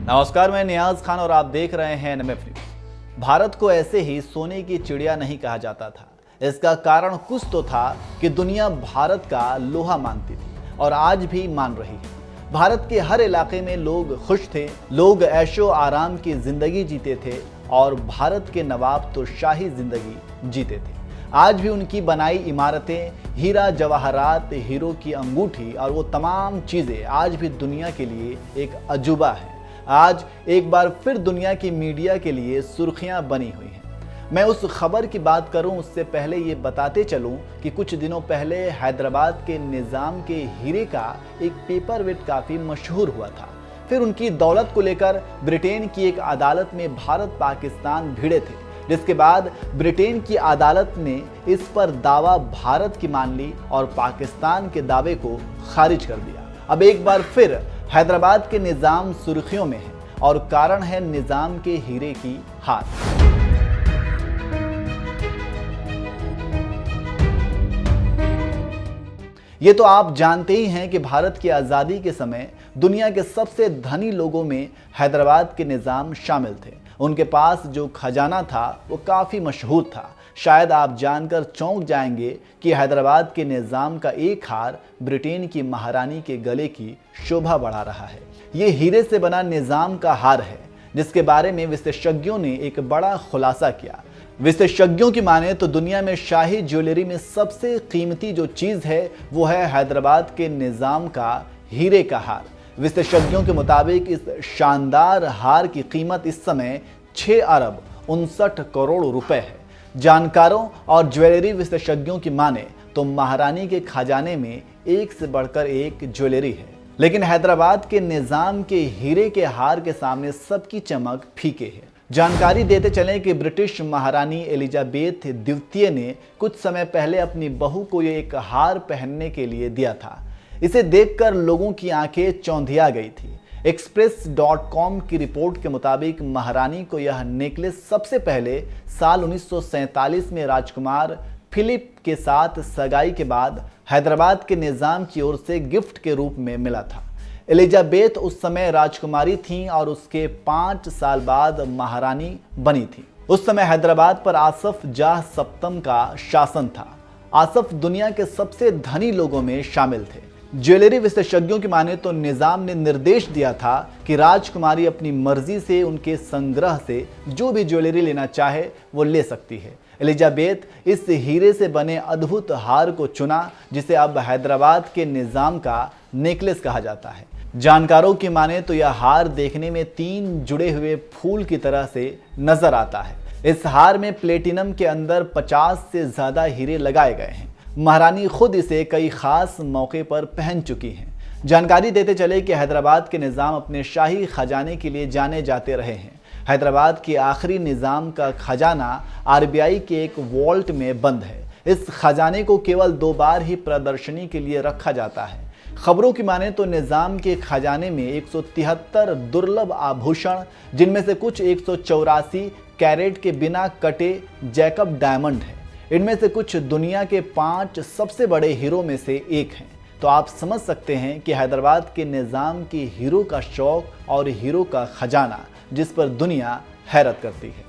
नमस्कार, मैं नियाज खान और आप देख रहे हैं NMF न्यूज। भारत को ऐसे ही सोने की चिड़िया नहीं कहा जाता था। इसका कारण कुछ तो था कि दुनिया भारत का लोहा मानती थी और आज भी मान रही है। भारत के हर इलाके में लोग खुश थे, लोग ऐशो आराम की जिंदगी जीते थे और भारत के नवाब तो शाही जिंदगी जीते थे। आज भी उनकी बनाई इमारतें, हीरा जवाहरात, हीरो की अंगूठी और वो तमाम चीज़ें आज भी दुनिया के लिए एक अजूबा है। आज एक बार फिर दुनिया की मीडिया के लिए सुर्खियां बनी हुई हैं। मैं उस खबर की बात करूं उससे पहले ये बताते चलूं कि कुछ दिनों पहले हैदराबाद के निज़ाम के हीरे का एक पेपर वेट काफ़ी मशहूर हुआ था। फिर उनकी दौलत को लेकर ब्रिटेन की एक अदालत में भारत पाकिस्तान भिड़े थे, जिसके बाद ब्रिटेन की अदालत ने इस पर दावा भारत की मान ली और पाकिस्तान के दावे को खारिज कर दिया। अब एक बार फिर हैदराबाद के निज़ाम सुर्खियों में है और कारण है निज़ाम के हीरे की हार। ये तो आप जानते ही हैं कि भारत की आज़ादी के समय दुनिया के सबसे धनी लोगों में हैदराबाद के निज़ाम शामिल थे। उनके पास जो खजाना था वो काफ़ी मशहूर था। शायद आप जानकर चौंक जाएंगे कि हैदराबाद के निज़ाम का एक हार ब्रिटेन की महारानी के गले की शोभा बढ़ा रहा है। ये हीरे से बना निज़ाम का हार है, जिसके बारे में विशेषज्ञों ने एक बड़ा खुलासा किया। विशेषज्ञों की माने तो दुनिया में शाही ज्वेलरी में सबसे कीमती जो चीज़ है वो है हैदराबाद के निज़ाम का हीरे का हार। विशेषज्ञों के मुताबिक इस शानदार हार की कीमत इस समय 6 अरब 59 करोड़ रुपए है। जानकारों और ज्वेलरी विशेषज्ञों की माने तो महारानी के खजाने में एक से बढ़कर एक ज्वेलरी है, लेकिन हैदराबाद के निज़ाम के हीरे के हार के सामने सबकी चमक फीके है। जानकारी देते चलें कि ब्रिटिश महारानी एलिजाबेथ द्वितीय ने कुछ समय पहले अपनी बहू को ये एक हार पहनने के लिए दिया था। इसे देखकर लोगों की आंखें चौंधिया गई थी। Express.com की रिपोर्ट के मुताबिक महारानी को यह नेकलेस सबसे पहले साल 1947 में राजकुमार फिलिप के साथ सगाई के बाद हैदराबाद के निज़ाम की ओर से गिफ्ट के रूप में मिला था। एलिजाबेथ उस समय राजकुमारी थीं और उसके 5 साल बाद महारानी बनी थी। उस समय हैदराबाद पर आसफ जाह सप्तम का शासन था। आसफ दुनिया के सबसे धनी लोगों में शामिल थे। ज्वेलरी विशेषज्ञों की माने तो निज़ाम ने निर्देश दिया था कि राजकुमारी अपनी मर्जी से उनके संग्रह से जो भी ज्वेलरी लेना चाहे वो ले सकती है। एलिजाबेथ इस हीरे से बने अद्भुत हार को चुना, जिसे अब हैदराबाद के निज़ाम का नेकलेस कहा जाता है। जानकारों की माने तो यह हार देखने में 3 जुड़े हुए फूल की तरह से नजर आता है। इस हार में प्लेटिनम के अंदर 50 से ज़्यादा हीरे लगाए गए हैं। महारानी खुद इसे कई खास मौके पर पहन चुकी हैं। जानकारी देते चले कि हैदराबाद के निज़ाम अपने शाही खजाने के लिए जाने जाते रहे हैं। हैदराबाद के आखिरी निज़ाम का खजाना RBI के एक वॉल्ट में बंद है। इस खजाने को केवल 2 बार ही प्रदर्शनी के लिए रखा जाता है। खबरों की माने तो निज़ाम के खजाने में 173 दुर्लभ आभूषण, जिनमें से कुछ 184 कैरेट के बिना कटे जैकब डायमंड है। इनमें से कुछ दुनिया के 5 सबसे बड़े हीरो में से एक हैं। तो आप समझ सकते हैं कि हैदराबाद के निज़ाम की हीरो का शौक और हीरो का खजाना जिस पर दुनिया हैरत करती है।